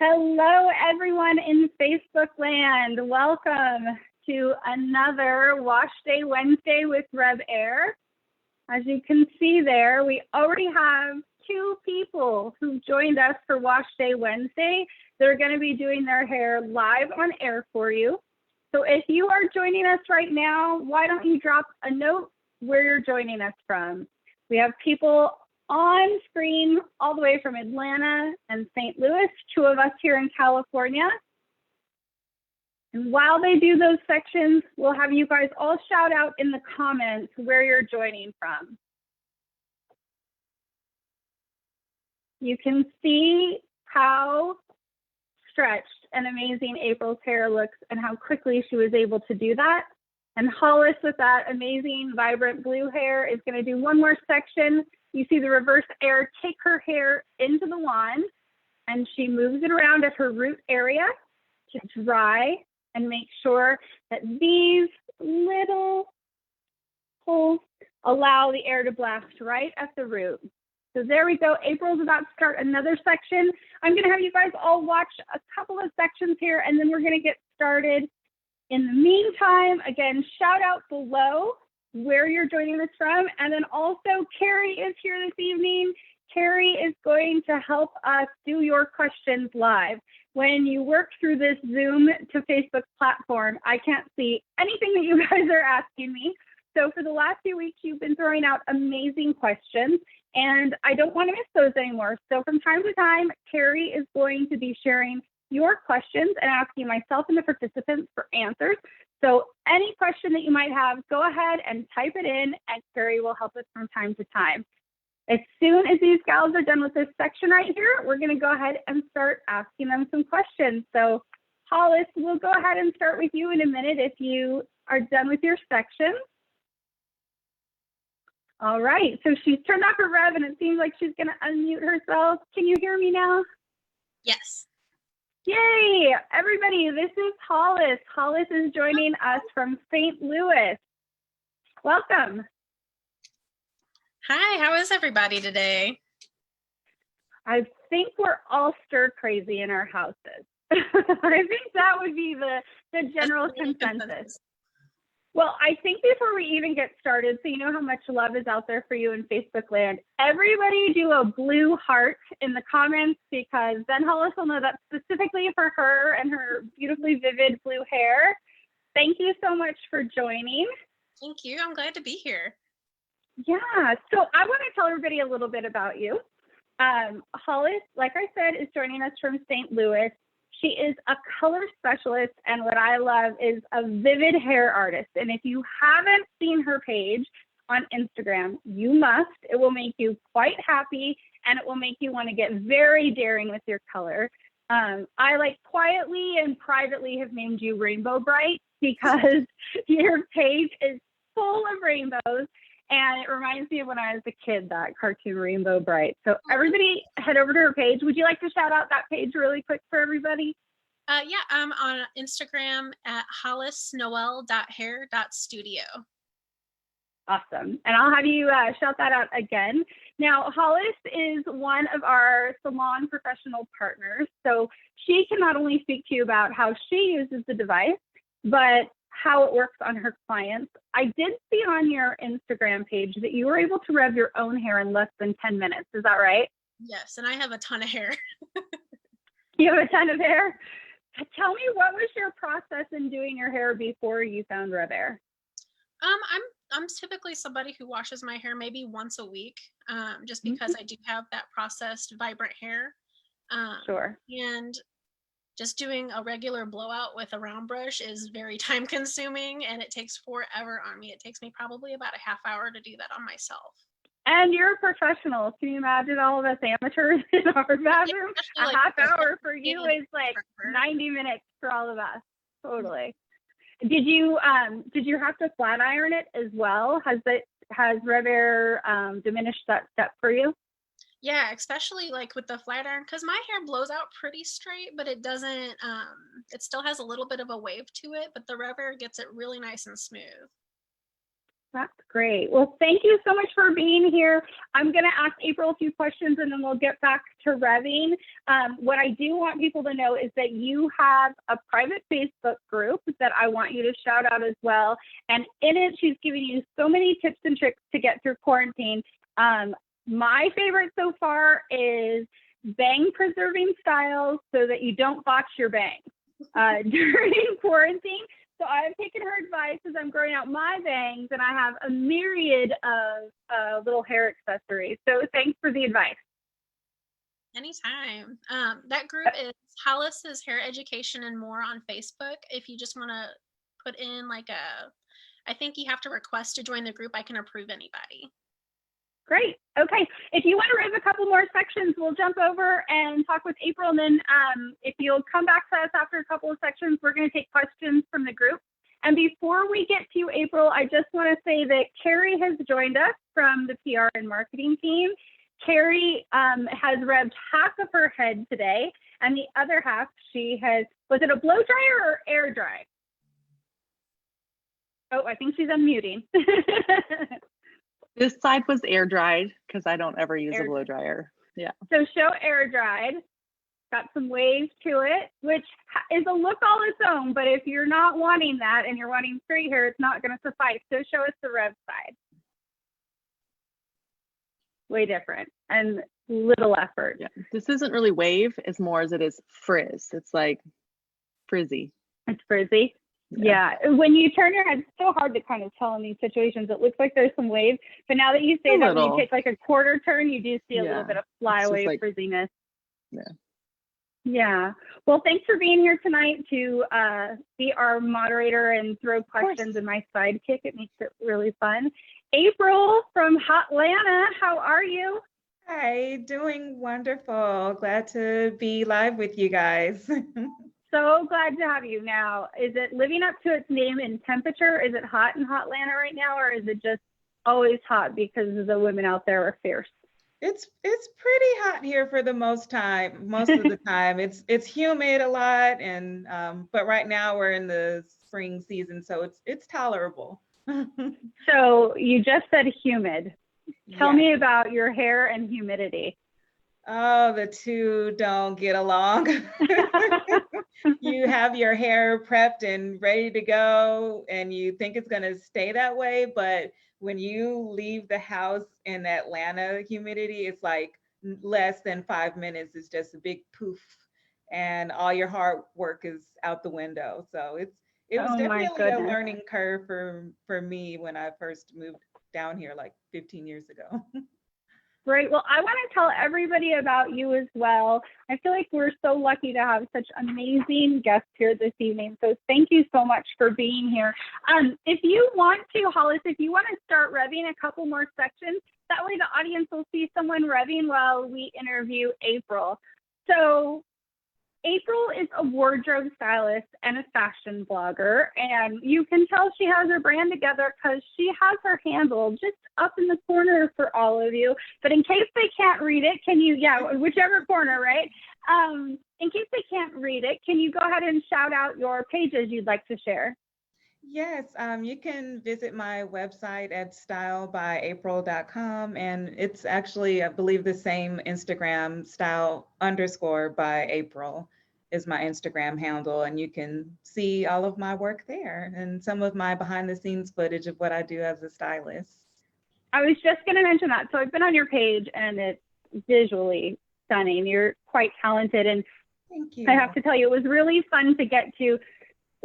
Hello, everyone in Facebook land. Welcome to another Wash Day Wednesday with RevAir. As you can see there, we already have 2 people who've joined us for Wash Day Wednesday. They're going to be doing their hair live on air for you. So if you are joining us right now, why don't you drop a note where you're joining us from? We have people on screen all the way from Atlanta and St. Louis, 2 of us here in California. And while they do those sections, we'll have you guys all shout out in the comments where you're joining from. You can see how stretched and amazing April's hair looks and how quickly she was able to do that. And Hollace, with that amazing vibrant blue hair, is going to do one more section. You see the reverse air take her hair into the wand, and she moves it around at her root area to dry and make sure that these little holes allow the air to blast right at the root. So there we go. April's about to start another section. I'm going to have you guys all watch a couple of sections here, and then we're going to get started. In the meantime, again, shout out below where you're joining us from. And then also Kari is here this evening. Kari is going to help us do your questions live. When you work through this Zoom to Facebook platform, I can't see anything that you guys are asking me. So for the last few weeks, you've been throwing out amazing questions, and I don't want to miss those anymore. So from time to time, Kari is going to be sharing your questions and asking myself and the participants for answers. So any question that you might have, go ahead and type it in, and Kari will help us from time to time. As soon as these gals are done with this section right here, we're going to go ahead and start asking them some questions. So Hollace, we'll go ahead and start with you in a minute if you are done with your section. All right, so she's turned off her Rev, and it seems like she's going to unmute herself. Can you hear me now? Yes. Yay, everybody, this is Hollace. Hollace is joining us from St. Louis. Welcome. Hi, how is everybody today? I think we're all stir crazy in our houses. I think that would be the general consensus. Well, I think before we even get started, so you know how much love is out there for you in Facebook land, everybody do a blue heart in the comments, because then Hollace will know that's specifically for her and her beautifully vivid blue hair. Thank you so much for joining. Thank you. I'm glad to be here. Yeah, so I want to tell everybody a little bit about you. Hollace, like I said, is joining us from St. Louis. She is a color specialist, and what I love is a vivid hair artist. And if you haven't seen her page on Instagram, you must. It will make you quite happy, and it will make you want to get very daring with your color. I like quietly and privately have named you Rainbow Bright, because your page is full of rainbows. And it reminds me of when I was a kid, that cartoon Rainbow Bright. So everybody head over to her page. Would you like to shout out that page really quick for everybody? Yeah, I'm on Instagram at hollacenoel.hair.studio. Awesome. And I'll have you shout that out again. Now, Hollace is one of our salon professional partners. So she can not only speak to you about how she uses the device, but how it works on her clients. I did see on your Instagram page that you were able to rev your own hair in less than 10 minutes. Is that right? Yes, and I have a ton of hair. You have a ton of hair? Tell me, what was your process in doing your hair before you found RevAir? I'm typically somebody who washes my hair maybe once a week, just because I do have that processed vibrant hair. Sure. And just doing a regular blowout with a round brush is very time consuming, and it takes forever on me. It takes me probably about a half hour to do that on myself. And you're a professional. Can you imagine all of us amateurs in our bathroom? A half hour for you is like 90 minutes for all of us. Totally. Did you have to flat iron it as well? Has RevAir diminished that step for you? Yeah, especially like with the flat iron, because my hair blows out pretty straight, but it doesn't, it still has a little bit of a wave to it, but the RevAir gets it really nice and smooth. That's great. Well, thank you so much for being here. I'm going to ask April a few questions and then we'll get back to Rev'ing. What I do want people to know is that you have a private Facebook group that I want you to shout out as well. And in it, she's giving you so many tips and tricks to get through quarantine. My favorite so far is bang preserving styles so that you don't botch your bangs during quarantine. So I've taken her advice as I'm growing out my bangs, and I have a myriad of little hair accessories. So thanks for the advice. Anytime. That group is Hollace's Hair Education and More on Facebook. If you just want to put in I think you have to request to join the group. I can approve anybody. Great. Okay. If you want to rev a couple more sections, we'll jump over and talk with April. And then if you'll come back to us after a couple of sections, we're going to take questions from the group. And before we get to you, April, I just want to say that Kari has joined us from the PR and marketing team. Kari has revved half of her head today, and the other half was it a blow dryer or air dry? Oh, I think she's unmuting. This side was air dried because I don't ever use a blow dryer. Yeah. So show air dried. Got some waves to it, which is a look all its own. But if you're not wanting that and you're wanting straight hair, it's not going to suffice. So show us the rev side. Way different and little effort. Yeah. This isn't really wave as more as it is frizz. It's like frizzy. It's frizzy. Yeah. When you turn your head, it's so hard to kind of tell in these situations. It looks like there's some waves, but now that you say that, when you take like a quarter turn, you do see a little bit of flyaway frizziness. Yeah. Well, thanks for being here tonight to be our moderator and throw questions in my sidekick. It makes it really fun. April from Hotlanta, how are you? Hi, doing wonderful. Glad to be live with you guys. So glad to have you. Now, is it living up to its name in temperature? Is it hot in Hotlanta right now, or is it just always hot because the women out there are fierce? It's pretty hot here for the most of the time. It's humid a lot, and but right now we're in the spring season, so it's tolerable. So you just said humid. Tell me about your hair and humidity. Oh, the two don't get along. You have your hair prepped and ready to go, and you think it's going to stay that way. But when you leave the house in Atlanta humidity, it's like less than 5 minutes. It's just a big poof, and all your hard work is out the window. So it was definitely a learning curve for me when I first moved down here like 15 years ago. Great. Well, I want to tell everybody about you as well. I feel like we're so lucky to have such amazing guests here this evening. So thank you so much for being here. If you want to, Hollace, if you want to start revving a couple more sections, that way the audience will see someone revving while we interview April. So April is a wardrobe stylist and a fashion blogger, and you can tell she has her brand together because she has her handle just up in the corner for all of you. But in case they can't read it, can you, whichever corner, right? In case they can't read it, can you go ahead and shout out your pages you'd like to share? Yes, you can visit my website at stylebyapril.com, and it's actually, I believe, the same Instagram, style_by_April is my Instagram handle, and you can see all of my work there and some of my behind the scenes footage of what I do as a stylist. I was just going to mention that. So I've been on your page, and it's visually stunning. You're quite talented, and thank you. I have to tell you, it was really fun to get to.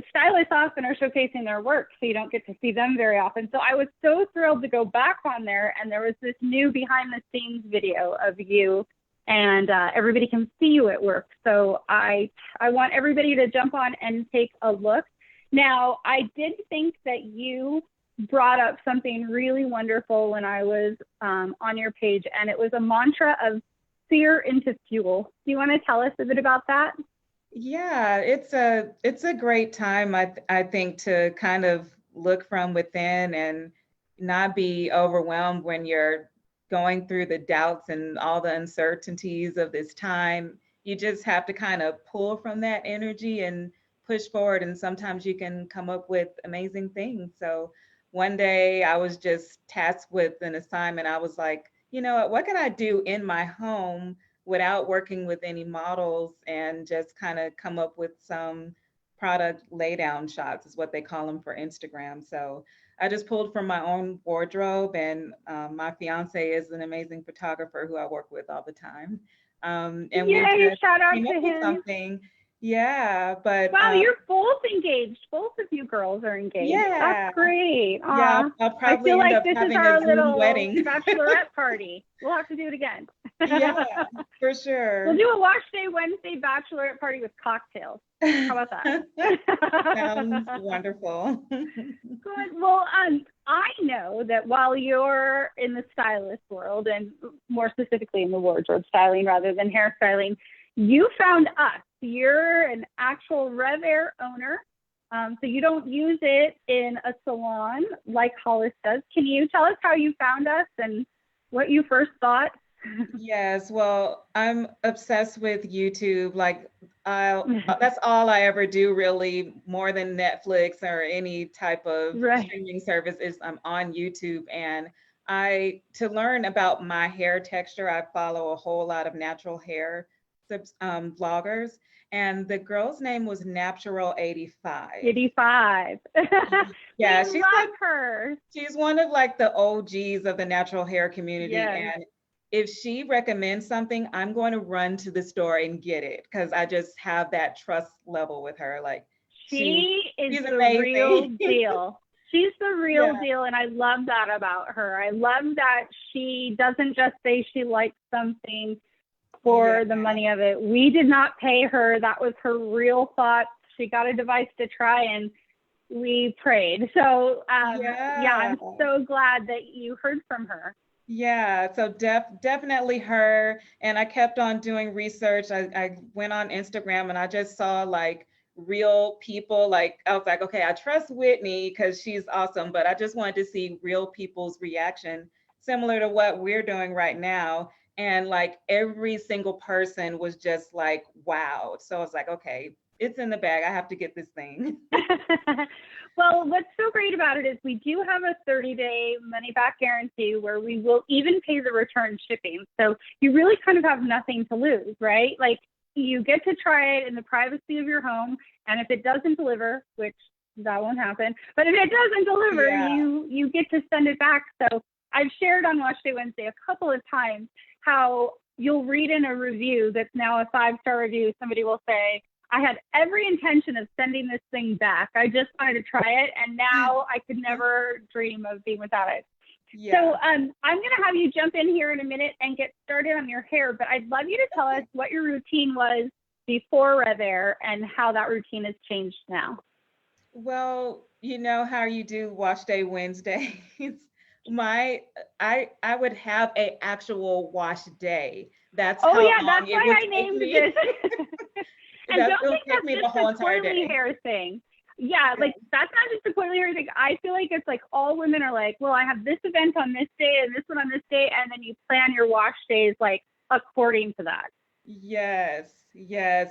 Stylists often are showcasing their work, so you don't get to see them very often. So I was so thrilled to go back on there, and there was this new behind the scenes video of you, and everybody can see you at work. So I want everybody to jump on and take a look. Now, I did think that you brought up something really wonderful when I was on your page, and it was a mantra of fear into fuel. Do you want to tell us a bit about that? Yeah, it's a great time, I think, to kind of look from within and not be overwhelmed when you're going through the doubts and all the uncertainties of this time. You just have to kind of pull from that energy and push forward, and sometimes you can come up with amazing things. So one day I was just tasked with an assignment. I was like, you know what can I do in my home without working with any models, and just kind of come up with some product laydown shots is what they call them for Instagram. So I just pulled from my own wardrobe, and my fiance is an amazing photographer who I work with all the time. And we Yay, just shout out came to up with him. something. Yeah, but Wow, you're both engaged. Both of you girls are engaged. yeah, That's great. yeah, Aw. I'll I probably feel end like up this is having our a Zoom little wedding. bachelorette party. We'll have to do it again. Yeah, for sure. We'll do a wash day Wednesday bachelorette party with cocktails. How about that? Sounds wonderful. Good. Well, I know that while you're in the stylist world, and more specifically in the wardrobe styling rather than hairstyling, you found us. You're an actual RevAir owner. So you don't use it in a salon like Hollace does. Can you tell us how you found us and what you first thought? Yes, well, I'm obsessed with YouTube. Like, that's all I ever do, really, more than Netflix or any type of Right. streaming service, is I'm on YouTube. And to learn about my hair texture, I follow a whole lot of natural hair vloggers. And the girl's name was Natural85. 85. Yeah, we she's love like, her. she's one of like the OGs of the natural hair community. Yes. And if she recommends something, I'm going to run to the store and get it, because I just have that trust level with her. Like, She is she's the amazing. real deal. She's the real Yeah. deal, and I love that about her. I love that she doesn't just say she likes something for the money of it. We did not pay her. That was her real thought. She got a device to try, and we prayed. So, yeah, I'm so glad that you heard from her. Yeah, so definitely her. And I kept on doing research. I went on Instagram and I just saw like real people. Like, I was like, okay, I trust Whitney because she's awesome, but I just wanted to see real people's reaction, similar to what we're doing right now. And like every single person was just like, wow. So I was like, okay, it's in the bag. I have to get this thing. Well, what's so great about it is we do have a 30-day money-back guarantee where we will even pay the return shipping. So you really kind of have nothing to lose, right? Like, you get to try it in the privacy of your home. And if it doesn't deliver, which that won't happen, but if it doesn't deliver, you get to send it back. So I've shared on Wash Day Wednesday a couple of times how you'll read in a review that's now a 5-star review. Somebody will say, I had every intention of sending this thing back. I just wanted to try it, and now I could never dream of being without it. Yeah. So I'm going to have you jump in here in a minute and get started on your hair, but I'd love you to tell us what your routine was before RevAir and how that routine has changed now. Well, you know how you do Wash Day Wednesdays. I would have an actual wash day. That's how long that's why I named this. And don't think that's just a coily hair thing. Yeah, like that's not just a coily hair thing. I feel like it's like all women are like, well, I have this event on this day and this one on this day, and then you plan your wash days like according to that. Yes.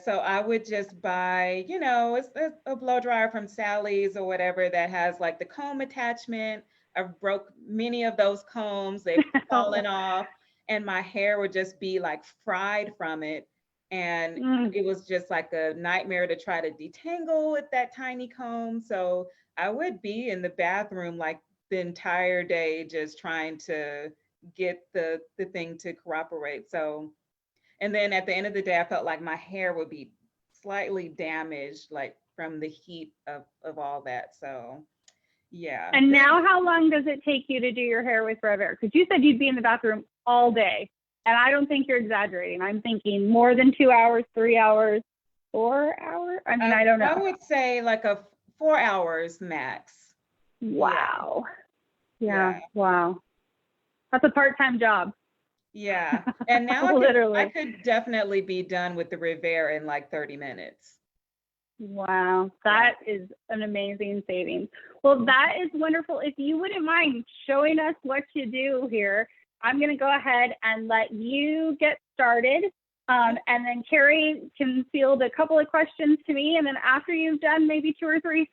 So I would just buy, it's a blow dryer from Sally's or whatever that has like the comb attachment. I've broke many of those combs. They've fallen off, and my hair would just be like fried from it. And it was just like a nightmare to try to detangle with that tiny comb. So I would be in the bathroom like the entire day just trying to get the thing to cooperate. So, and then at the end of the day, I felt like my hair would be slightly damaged, like from the heat of all that. So yeah. And now how long does it take you to do your hair with RevAir? Because you said you'd be in the bathroom all day. And I don't think you're exaggerating. I'm thinking more than 2 hours, 3 hours, 4 hours. I mean, I don't know. I would say like 4 hours max. Wow. Yeah. Wow. That's a part-time job. Yeah. And now literally, I could definitely be done with the RevAir in like 30 minutes. Wow. That is an amazing savings. Well, that is wonderful. If you wouldn't mind showing us what you do here, I'm going to go ahead and let you get started. And then Kari can field a couple of questions to me. And then after you've done maybe 2 or 3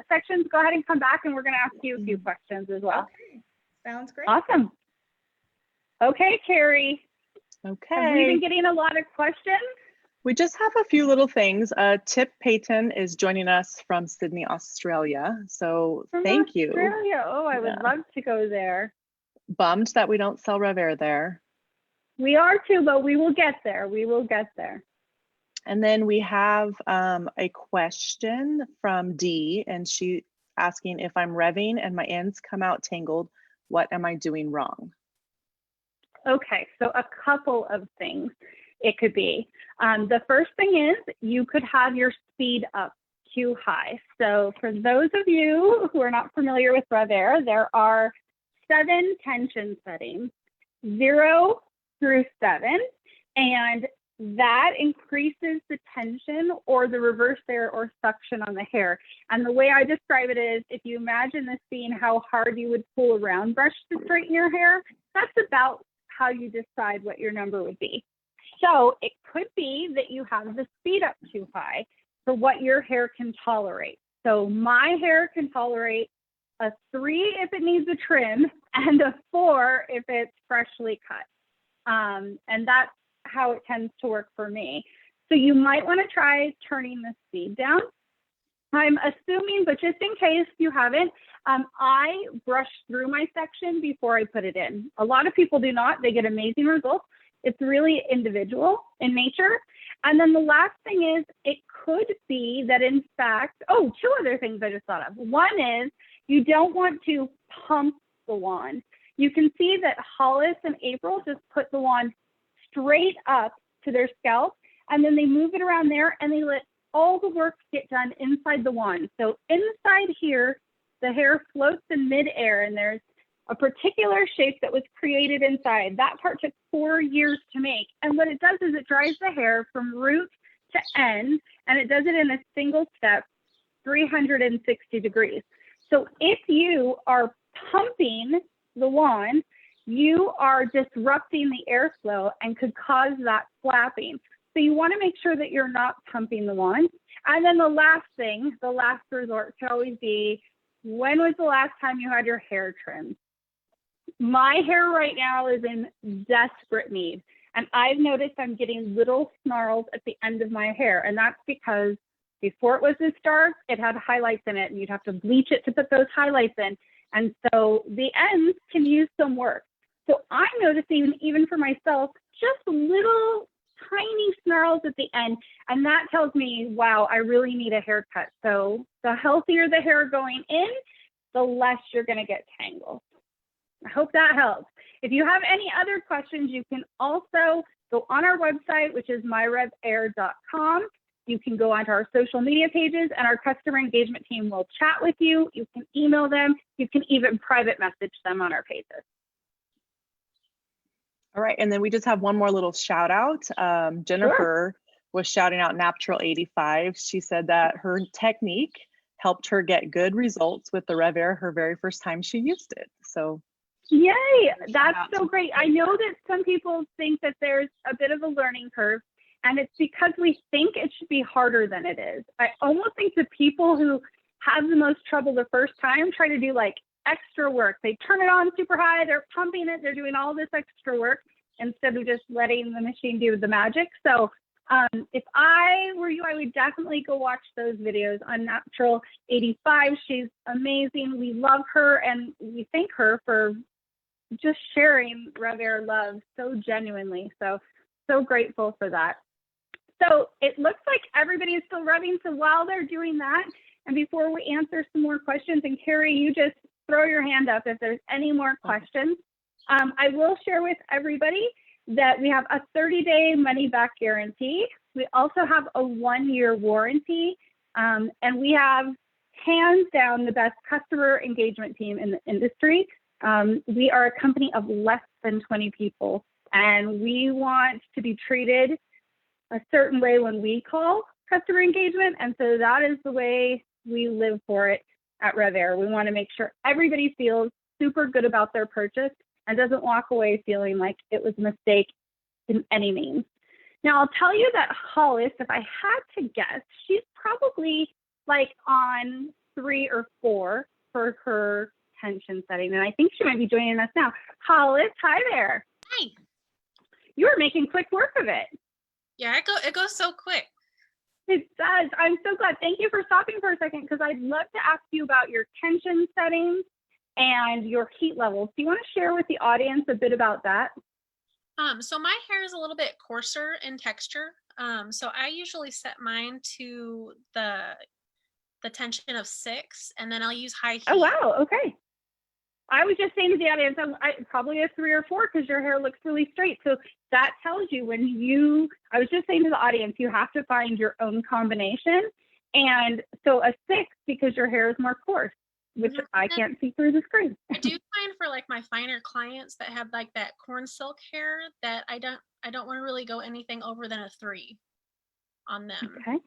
sections, go ahead and come back and we're going to ask you a few questions as well. Okay. Sounds great. Awesome. Okay, Kari. Okay. Have we been getting a lot of questions? We just have a few little things. Tip Payton is joining us from Sydney, Australia. So thank you. Australia. Oh, I would love to go there. Bummed that we don't sell RevAir there. We are too, but we will get there. We will get there. And then we have a question from Dee, and she asking if I'm revving and my ends come out tangled, what am I doing wrong? Okay, so a couple of things it could be. The first thing is you could have your speed up too high. So for those of you who are not familiar with RevAir, there are 7 tension settings, 0 through 7, and that increases the tension or the reverse air or suction on the hair. And the way I describe it is, if you imagine this being how hard you would pull a round brush to straighten your hair, that's about how you decide what your number would be. So it could be that you have the speed up too high for what your hair can tolerate. So my hair can tolerate a 3 if it needs a trim and a 4 if it's freshly cut. And that's how it tends to work for me. So you might want to try turning the speed down. I'm assuming, but just in case you haven't, I brush through my section before I put it in. A lot of people do not. They get amazing results. It's really individual in nature. And then the last thing is, it could be that in fact, 2 other things I just thought of. One is you don't want to pump the wand. You can see that Hollace and April just put the wand straight up to their scalp, and then they move it around there and they let all the work get done inside the wand. So inside here, the hair floats in midair, and there's a particular shape that was created inside. That part took 4 years to make. And what it does is it dries the hair from root to end, and it does it in a single step, 360 degrees. So if you are pumping the wand, you are disrupting the airflow and could cause that flapping. So you want to make sure that you're not pumping the wand. And then the last thing, the last resort could always be, when was the last time you had your hair trimmed? My hair right now is in desperate need. And I've noticed I'm getting little snarls at the end of my hair. And that's because before it was this dark, it had highlights in it, and you'd have to bleach it to put those highlights in. And so the ends can use some work. So I'm noticing, even for myself, just little tiny snarls at the end. And that tells me, wow, I really need a haircut. So the healthier the hair going in, the less you're going to get tangled. I hope that helps. If you have any other questions, you can also go on our website, which is myrevair.com. You can go onto our social media pages, and our customer engagement team will chat with you. You can email them. You can even private message them on our pages. All right, and then we just have one more little shout out. Jennifer was shouting out Natural 85. She said that her technique helped her get good results with the RevAir her very first time she used it. So yay, that's so great. I know that some people think that there's a bit of a learning curve, and it's because we think it should be harder than it is. I almost think the people who have the most trouble the first time try to do like extra work. They turn it on super high, they're pumping it, they're doing all this extra work instead of just letting the machine do the magic. So if I were you, I would definitely go watch those videos on Natural 85. She's amazing. We love her, and we thank her for just sharing RevAir love so genuinely. So grateful for that. So it looks like everybody is still revving. So while they're doing that, and before we answer some more questions, and Kari, you just throw your hand up if there's any more questions. I will share with everybody that we have a 30-day money-back guarantee. We also have a 1-year warranty, and we have hands down the best customer engagement team in the industry. We are a company of less than 20 people, and we want to be treated a certain way when we call customer engagement, and so that is the way we live for it at RevAir. We want to make sure everybody feels super good about their purchase and doesn't walk away feeling like it was a mistake in any means. Now, I'll tell you that Hollace, if I had to guess, she's probably like on 3 or 4 for her tension setting. And I think she might be joining us now. Hollace, hi there. Hi. You are making quick work of it. Yeah, it goes so quick. It does. I'm so glad. Thank you for stopping for a second, because I'd love to ask you about your tension settings and your heat levels. Do you want to share with the audience a bit about that? So my hair is a little bit coarser in texture. So I usually set mine to the tension of 6, and then I'll use high heat. Oh, wow. Okay. I was just saying to the audience, I probably a 3 or 4 because your hair looks really straight. So that tells you I was just saying to the audience, you have to find your own combination. And so a 6 because your hair is more coarse, which I can't see through the screen. I do find for like my finer clients that have like that corn silk hair that I don't want to really go anything over than a 3 on them. Okay.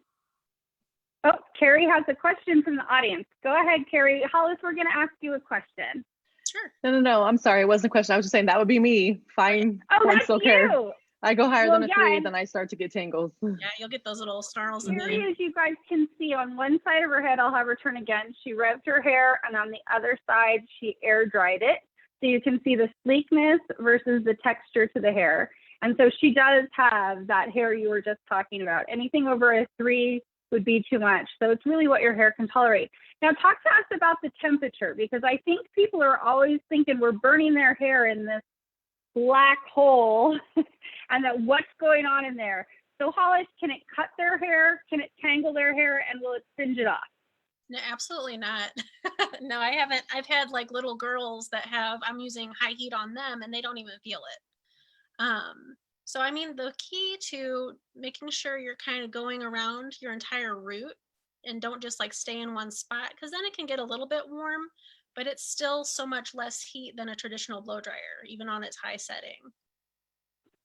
Oh, Kari has a question from the audience. Go ahead, Kari. Hollace, we're going to ask you a question. Sure. No. I'm sorry. It wasn't a question. I was just saying that would be me. Fine. Oh, that's hair. you. I go higher than a 3, and then I start to get tangles. Yeah, you'll get those little snarls in Kari, there. as you guys can see, on one side of her head, I'll have her turn again. She revved her hair, and on the other side, she air dried it. So you can see the sleekness versus the texture to the hair. And so she does have that hair you were just talking about. Anything over a 3 would be too much. So it's really what your hair can tolerate. Now talk to us about the temperature, because I think people are always thinking we're burning their hair in this black hole and that what's going on in there. So Hollace, can it cut their hair? Can it tangle their hair? And will it singe it off? No, absolutely not. No, I haven't. I've had like little girls that I'm using high heat on them and they don't even feel it. So I mean, the key to making sure you're kind of going around your entire root and don't just like stay in one spot, because then it can get a little bit warm, but it's still so much less heat than a traditional blow dryer, even on its high setting.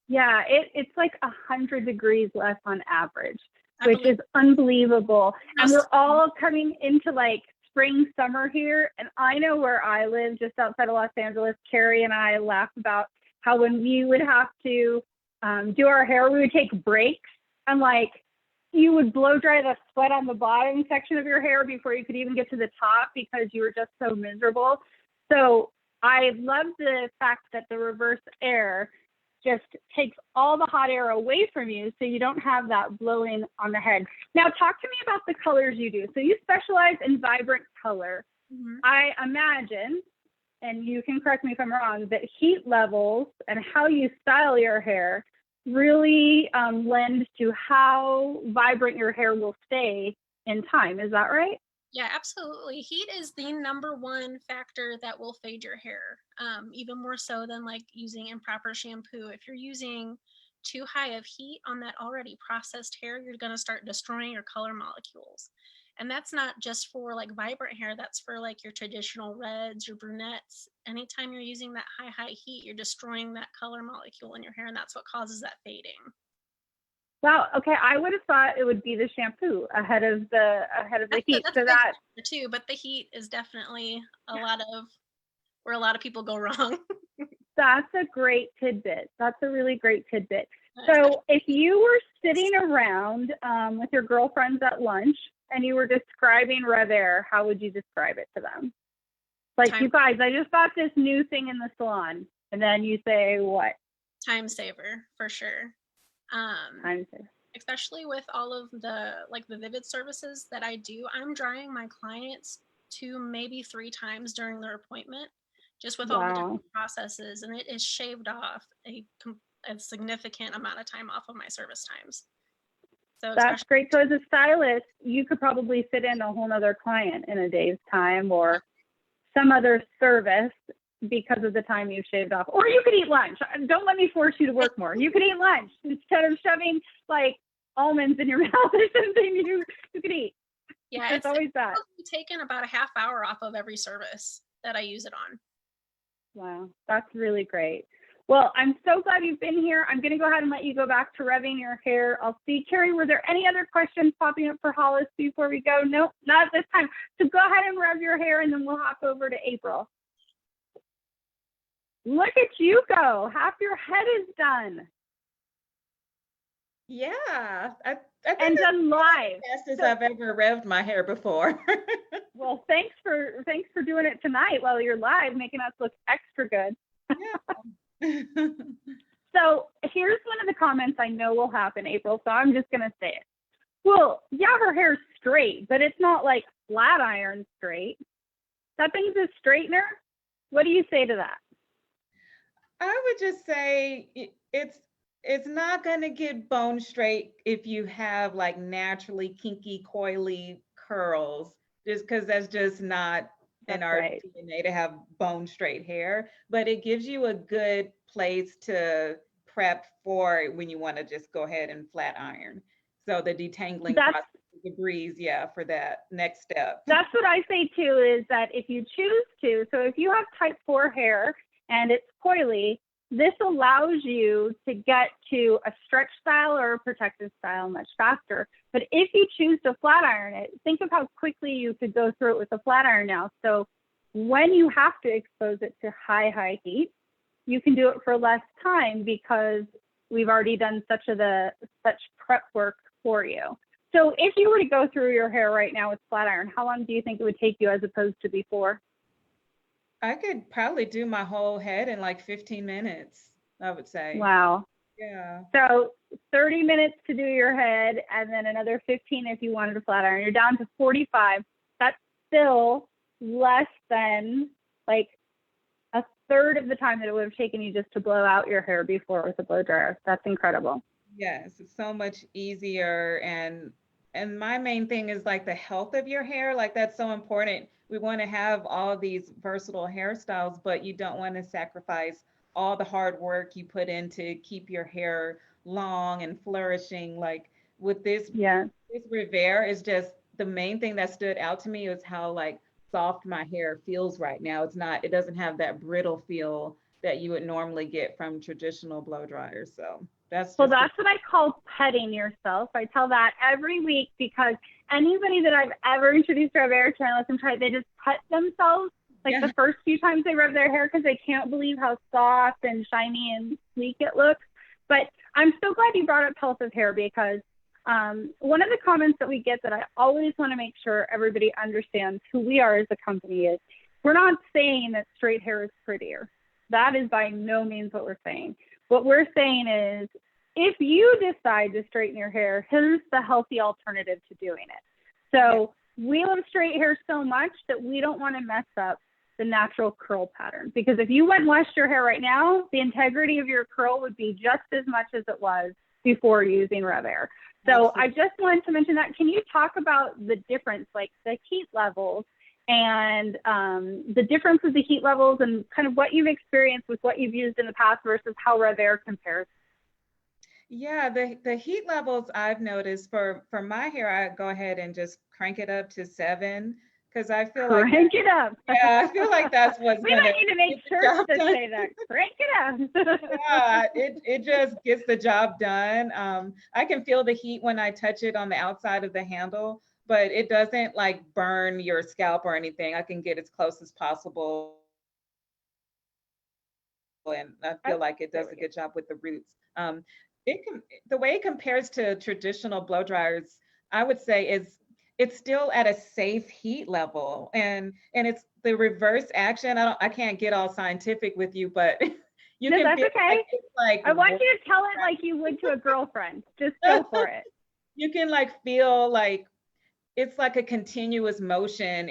Yeah, it's like 100 degrees less on average, which is unbelievable. And we're all coming into like spring, summer here. And I know where I live, just outside of Los Angeles, Kari and I laugh about how when we would have to do our hair, we would take breaks, and like you would blow dry the sweat on the bottom section of your hair before you could even get to the top because you were just so miserable. So I love the fact that the reverse air just takes all the hot air away from you, so you don't have that blowing on the head. Now talk to me about the colors you do. So you specialize in vibrant color. I imagine, and you can correct me if I'm wrong, that heat levels and how you style your hair really lend to how vibrant your hair will stay in time. Is that right? Yeah, absolutely. Heat is the #1 factor that will fade your hair, even more so than like using improper shampoo. If you're using too high of heat on that already processed hair, you're going to start destroying your color molecules. And that's not just for like vibrant hair, that's for like your traditional reds, your brunettes. Anytime you're using that high heat, you're destroying that color molecule in your hair, and that's what causes that fading. Wow. Okay, I would have thought it would be the shampoo ahead of the heat. That's so that too, but the heat is definitely where a lot of people go wrong. That's a great tidbit. That's a really great tidbit. So if you were sitting around with your girlfriends at lunch and you were describing RevAir, how would you describe it to them? Like, you guys, I just bought this new thing in the salon. And then you say what? Time saver, for sure. Time saver. Especially with all of the Vivid services that I do, I'm drying my clients 2, maybe 3 times during their appointment, just with all the different processes, and it is shaved off a significant amount of time off of my service times. So that's great. So as a stylist, you could probably fit in a whole nother client in a day's time or some other service because of the time you've shaved off. Or you could eat lunch. Don't let me force you to work more. You could eat lunch instead of shoving like almonds in your mouth or something. You could eat. Yeah, it's always that. It's taken about a half hour off of every service that I use it on. Wow, that's really great. Well, I'm so glad you've been here. I'm going to go ahead and let you go back to revving your hair. I'll see. Kari, were there any other questions popping up for Hollace before we go? Nope, not at this time. So go ahead and rev your hair, and then we'll hop over to April. Look at you go. Half your head is done. Yeah, I think and that's done live. the fastest I've ever revved my hair before. Well, thanks for doing it tonight while you're live, making us look extra good. Yeah. So here's one of the comments I know will happen, April, so I'm just going to say it. Well, yeah, her hair's straight, but it's not like flat iron straight. That thing's a straightener. What do you say to that? I would just say it's not going to get bone straight if you have like naturally kinky, coily curls, just because that's just not in our DNA to have bone straight hair. But it gives you a good place to prep for when you want to just go ahead and flat iron. So the detangling process is a breeze, yeah, for that next step. That's what I say too, is that if you choose to, so if you have type 4 hair and it's coily, this allows you to get to a stretch style or a protective style much faster. But if you choose to flat iron it, think of how quickly you could go through it with a flat iron now. So when you have to expose it to high heat, you can do it for less time because we've already done such prep work for you. So if you were to go through your hair right now with flat iron, how long do you think it would take you as opposed to before? I could probably do my whole head in like 15 minutes, I would say. Wow. Yeah. So 30 minutes to do your head and then another 15 if you wanted to flat iron. You're down to 45. That's still less than like a third of the time that it would have taken you just to blow out your hair before with a blow dryer. That's incredible. Yes, it's so much easier. And my main thing is like the health of your hair. Like that's so important. We want to have all these versatile hairstyles, but you don't want to sacrifice all the hard work you put in to keep your hair long and flourishing. Like with this, this RevAir is just the main thing that stood out to me is how like soft my hair feels right now. It doesn't have that brittle feel that you would normally get from traditional blow dryers. So that's what I call petting yourself. I tell that every week because anybody that I've ever introduced to RevAir to, I let them try it, they just pet themselves like the first few times they rub their hair because they can't believe how soft and shiny and sleek it looks. But I'm so glad you brought up health of hair because one of the comments that we get that I always want to make sure everybody understands who we are as a company is we're not saying that straight hair is prettier. That is by no means what we're saying. What we're saying is, if you decide to straighten your hair, here's the healthy alternative to doing it. So we love straight hair so much that we don't want to mess up the natural curl pattern. Because if you went and washed your hair right now, the integrity of your curl would be just as much as it was before using RevAir. So I just wanted to mention that. Can you talk about the difference, like the heat levels and the difference of the heat levels and kind of what you've experienced with what you've used in the past versus how RevAir compares? Yeah, the heat levels I've noticed for my hair, I go ahead and just crank it up to 7 because I feel crank it up. Yeah, I feel like that's what's we might need to make shirts that say that. Crank it up. Yeah, it just gets the job done. I can feel the heat when I touch it on the outside of the handle, but it doesn't like burn your scalp or anything. I can get as close as possible. And I feel like it does a good job with the roots. The way it compares to traditional blow dryers, I would say it's still at a safe heat level, and it's the reverse action. I can't get all scientific with you, but you can that's okay. Like I want you to tell it like you would to a girlfriend. Just go for it. You can like feel like it's like a continuous motion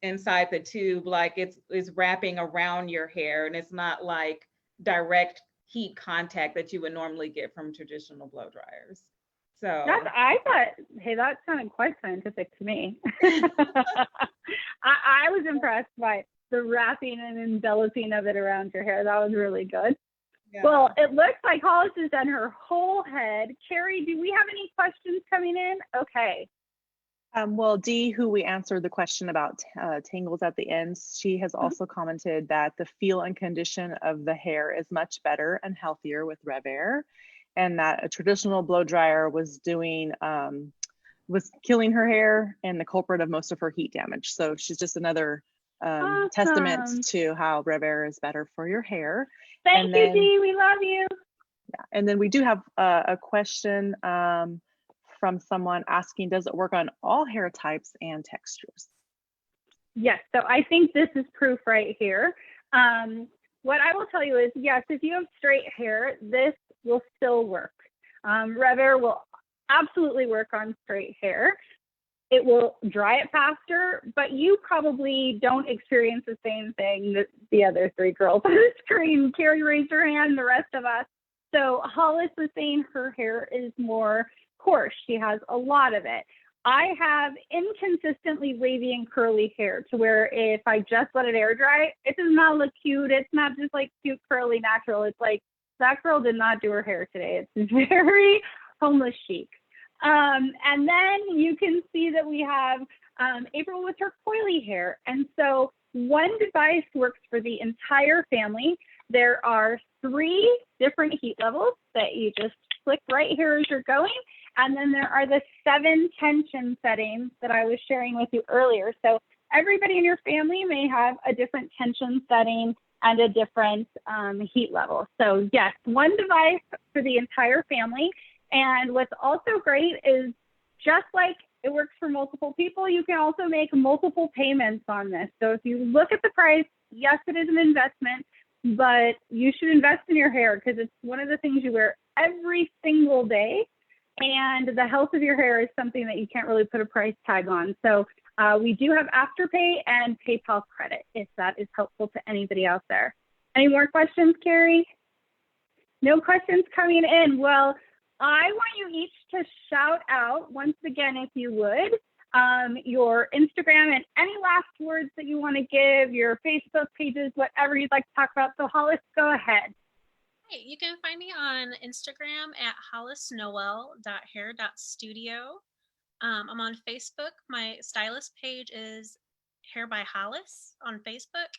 inside the tube, like it's wrapping around your hair, and it's not like direct heat contact that you would normally get from traditional blow dryers. So I thought, hey, that sounded quite scientific to me. I was impressed by the wrapping and enveloping of it around your hair. That was really good. Yeah. Well, it looks like Hollace has done her whole head. Kari, do we have any questions coming in? Okay. Well, Dee, who we answered the question about tangles at the ends, she has also commented that the feel and condition of the hair is much better and healthier with RevAir, and that a traditional blow dryer was killing her hair and the culprit of most of her heat damage. So she's just another testament to how RevAir is better for your hair. Thank you, Dee. We love you. Yeah. And then we do have a question from someone asking, does it work on all hair types and textures? Yes, so I think this is proof right here. What I will tell you is, yes, if you have straight hair, this will still work. RevAir will absolutely work on straight hair. It will dry it faster, but you probably don't experience the same thing that the other three girls on the screen. Kari raised her hand, the rest of us. So Hollace was saying her hair is more coarse. She has a lot of it. I have inconsistently wavy and curly hair to where if I just let it air dry, it does not look cute. It's not just like cute, curly, natural. It's like, that girl did not do her hair today. It's very homeless chic. And then you can see that we have April with her coily hair. And so one device works for the entire family. There are 3 different heat levels that you just click right here as you're going. And then there are the 7 tension settings that I was sharing with you earlier. So everybody in your family may have a different tension setting and a different heat level. So yes, one device for the entire family. And what's also great is, just like it works for multiple people, you can also make multiple payments on this. So if you look at the price, yes, it is an investment, but you should invest in your hair because it's one of the things you wear every single day. And the health of your hair is something that you can't really put a price tag on. So we do have Afterpay and PayPal credit, if that is helpful to anybody out there. Any more questions, Kari? No questions coming in. Well, I want you each to shout out, once again, if you would, your Instagram and any last words that you want to give, your Facebook pages, whatever you'd like to talk about. So Hollace, go ahead. Hey, you can find me on Instagram at hollacenoel.hair.studio. I'm on Facebook. My stylist page is Hair by Hollace on Facebook.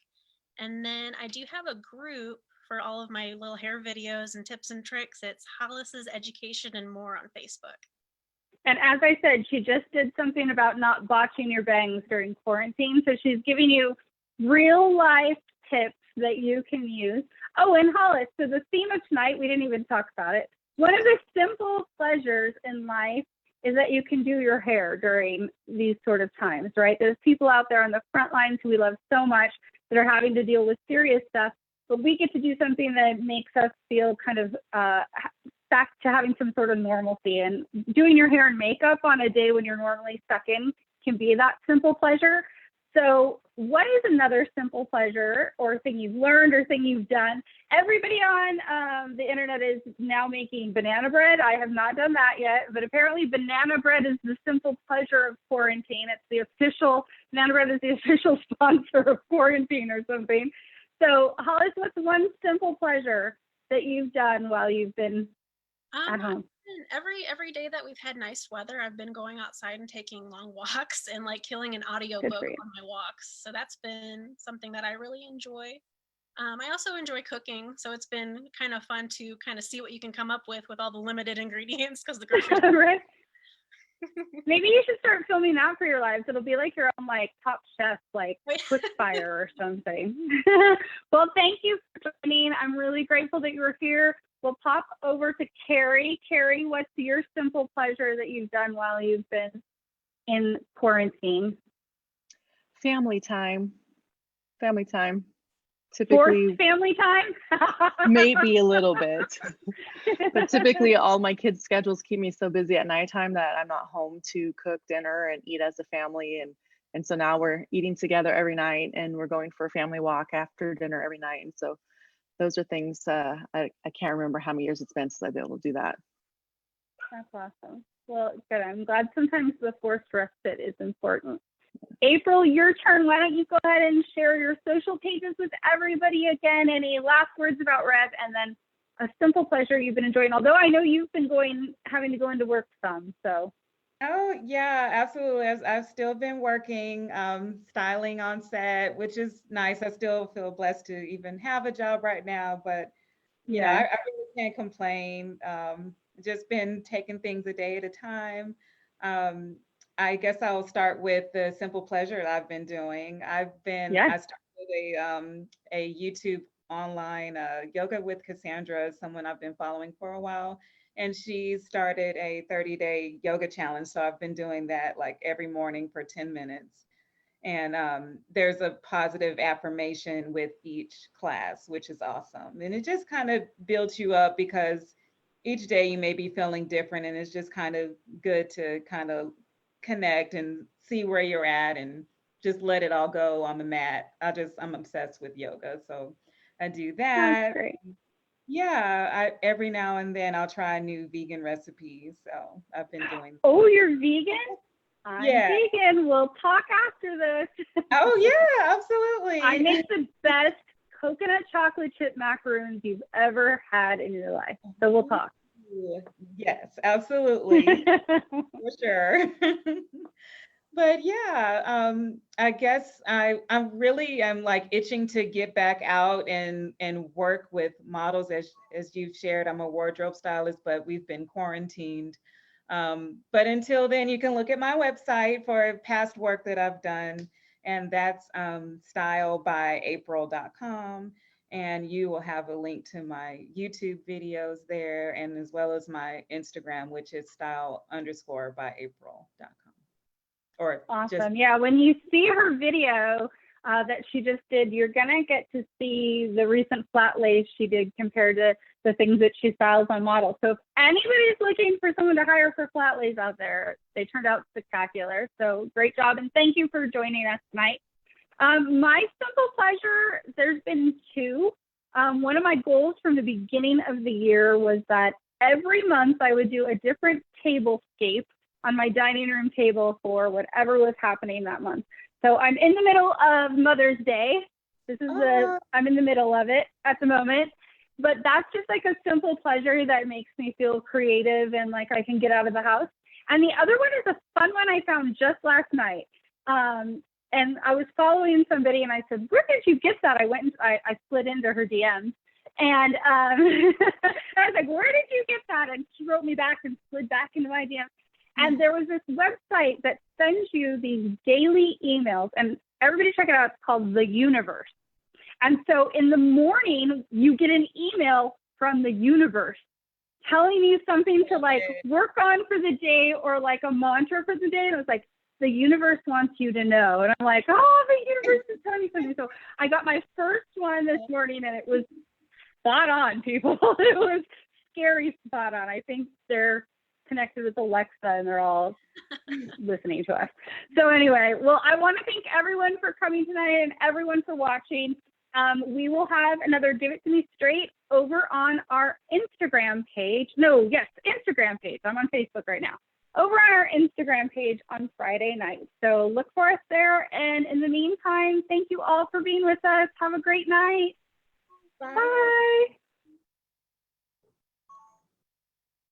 And then I do have a group for all of my little hair videos and tips and tricks. It's Hollace's Education and More on Facebook. And as I said, she just did something about not botching your bangs during quarantine. So she's giving you real life tips that you can use. Oh, and Hollace, so the theme of tonight, we didn't even talk about it. One of the simple pleasures in life is that you can do your hair during these sort of times, right? There's people out there on the front lines who we love so much that are having to deal with serious stuff, but we get to do something that makes us feel kind of back to having some sort of normalcy. And doing your hair and makeup on a day when you're normally stuck in can be that simple pleasure. So what is another simple pleasure or thing you've learned or thing you've done? Everybody on the internet is now making banana bread. I have not done that yet, but apparently banana bread is the simple pleasure of quarantine. It's the official, banana bread is the official sponsor of quarantine or something. So Hollace, what's one simple pleasure that you've done while you've been at home? Every day that we've had nice weather, I've been going outside and taking long walks and like killing an audiobook on my walks. So that's been something that I really enjoy. I also enjoy cooking, so it's been kind of fun to kind of see what you can come up with all the limited ingredients because the grocery store. Right. Maybe you should start filming that for your lives. It'll be like your own like Top Chef, like quick fire or something. Well, thank you for joining. I'm really grateful that you were here. We'll pop over to Kari. Kari, what's your simple pleasure that you've done while you've been in quarantine? Family time. Family time. Typically, forced family time? Maybe a little bit. But typically all my kids' schedules keep me so busy at nighttime that I'm not home to cook dinner and eat as a family. And so now we're eating together every night and we're going for a family walk after dinner every night. And so those are things I can't remember how many years it's been since I've been able to do that. That's awesome. Well, good. I'm glad sometimes the forced respite is important. April, your turn. Why don't you go ahead and share your social pages with everybody again? Any last words about Rev, and then a simple pleasure you've been enjoying, although I know you've been having to go into work some, so. Oh yeah, absolutely. I've still been working, styling on set, which is nice. I still feel blessed to even have a job right now, but you know, I really can't complain. Just been taking things a day at a time. I guess I'll start with the simple pleasure that I've been doing. I started a YouTube online. Yoga with Cassandra is someone I've been following for a while. And she started a 30-day yoga challenge. So I've been doing that like every morning for 10 minutes. And there's a positive affirmation with each class, which is awesome. And it just kind of builds you up because each day you may be feeling different. And it's just kind of good to kind of connect and see where you're at and just let it all go on the mat. I'm obsessed with yoga. So I do that. That's great. Yeah, every now and then I'll try new vegan recipes. So I've been doing. Oh, you're vegan? I'm Yeah. vegan. We'll talk after this. Oh yeah, absolutely. I make the best coconut chocolate chip macaroons you've ever had in your life. So we'll talk. Yes, absolutely. For sure. But yeah, I guess I'm really like itching to get back out and work with models as you've shared. I'm a wardrobe stylist, but we've been quarantined. But until then, you can look at my website for past work that I've done, and that's stylebyApril.com. And you will have a link to my YouTube videos there, and as well as my Instagram, which is style_by_April.com. Or awesome. Yeah, when you see her video that she just did, you're gonna get to see the recent flat lays she did compared to the things that she styles on models. So if anybody's looking for someone to hire for flat lays out there, they turned out spectacular. So great job, and thank you for joining us tonight. My simple pleasure, there's been two. One of my goals from the beginning of the year was that every month I would do a different tablescape on my dining room table for whatever was happening that month. So I'm in the middle of Mother's Day. I'm in the middle of it at the moment, but that's just like a simple pleasure that makes me feel creative and like I can get out of the house. And the other one is a fun one I found just last night. And I was following somebody and I said, where did you get that? I slid into her DMs. And I was like, where did you get that? And she wrote me back and slid back into my DMs. And there was this website that sends you these daily emails, and everybody check it out. It's called The Universe. And so in the morning, you get an email from the universe telling you something to like work on for the day or like a mantra for the day. And it was like, the universe wants you to know. And I'm like, oh, the universe is telling me something. So I got my first one this morning and it was spot on, people. It was scary spot on. I think they're connected with Alexa and they're all listening to us. So anyway, well, I want to thank everyone for coming tonight and everyone for watching. We will have another Give It To Me Straight over on our Instagram page. Instagram page. I'm on Facebook right now. Over on our Instagram page on Friday night. So look for us there. And in the meantime, thank you all for being with us. Have a great night. Bye.